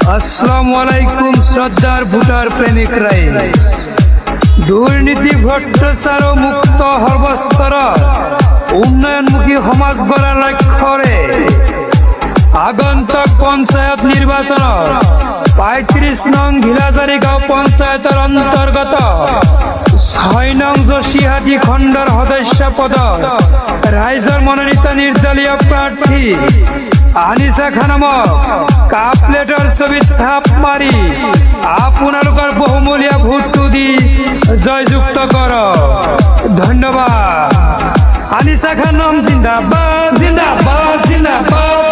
আসসালামু আলাইকুম শ্রদ্ধার ভোটার প্রেমিকরাই, দুর্নীতি ভ্রষ্টাচার মুক্ত সর্বস্তর উন্নয়নমুখী সমাজ গড়ার লক্ষ্যৰে আগন্তুক পঞ্চায়ত নির্বাচন ৩৫ নং ঘিলাজারি গাঁও পঞ্চায়তের অন্তর্গত ৬ নং যোশীহাটি খণ্ডৰ সদস্য পদ ৰাইজৰ মনোনীত নির্দলীয় প্রার্থী আনিসা খানমক কাপ প্লেটৰ ছবিত ছাপ মাৰি আপোনালোকৰ বহুমূলীয়া ভোটটো দি জয়যুক্ত কৰক। ধন্যবাদ। আনিসা খানম জিন্দাবাদ, জিন্দাবাদ, জিন্দাবাদ।